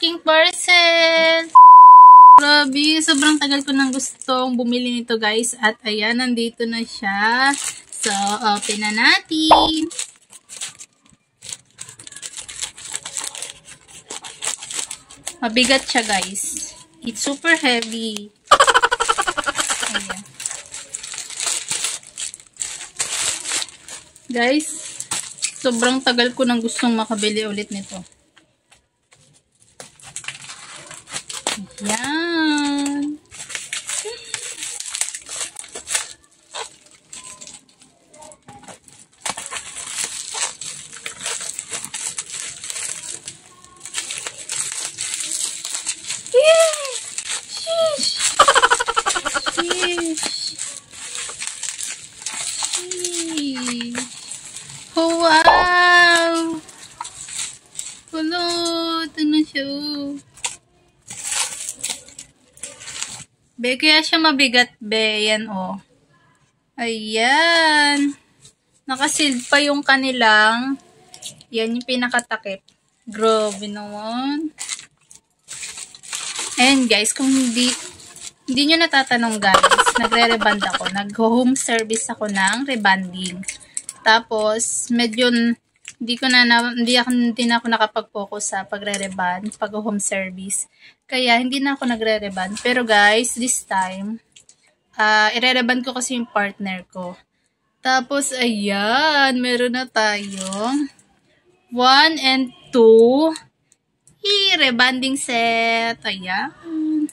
aking parcel! Grabe, sobrang tagal ko nang gustong bumili nito guys. At ayan, nandito na siya. So, open na natin. Mabigat siya guys. It's super heavy. Ayan. Guys, sobrang tagal ko nang gustong makabili ulit nito. Ayan. Oh, wow! Kulot! Ano siya? Be, kaya siya mabigat, be. Yan, oh. Ayan. Nakasealed pa yung kanilang. Yan yung pinakatakip. Grabe naman. Ayan, guys. Kung hindi nyo natatanong, guys, nagre-reband ako. Nag-home service ako ng rebanding. Tapos, medyo hindi na ako nakapag-focus sa pagre-reband, pag-home service. Kaya, hindi na ako nagre-reband. Pero guys, this time, ire-reband ko kasi yung partner ko. Tapos, ayan, meron na tayong 1 and 2 rebanding set. Ayan.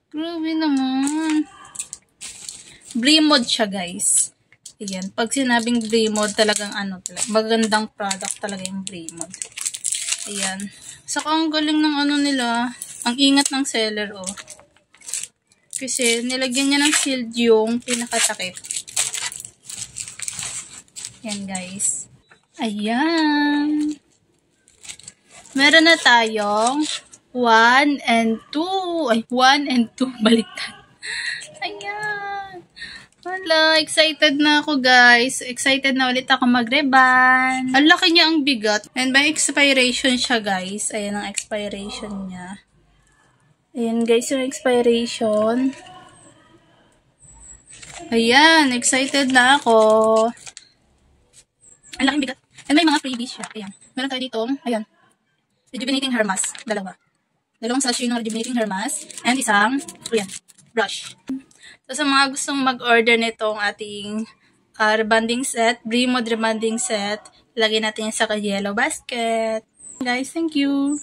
Grabe naman. Bremod siya, guys. Ayan. Pag sinabing Bremod, talagang magandang product talaga yung Bremod. Ayan. Saka ang galing ng nila. Ang ingat ng seller, oh. Kasi nilagyan niya ng shield yung pinakatakip. Ayan, guys. Ayan. Meron na tayong 1 and 2. Ay, 1 and 2. Baliktad. Ayan. Wala, excited na ako guys. Excited na ulit ako mag-reband. Ang laki niya, ang bigat. And by expiration siya guys. Ayan ang expiration niya. Ayan guys yung expiration. Ayan, excited na ako. Ang laking bigat. And may mga freebies siya. Ayan. Meron tayo dito. Ayan. Rejuvenating hair mask. Dalawang sachet ng rejuvenating hair mask. And isang, ayan, brush. So, sa mga gustong mag-order nitong ating rebanding set, Bremod rebanding set, lagay natin sa yellow basket. Guys, thank you!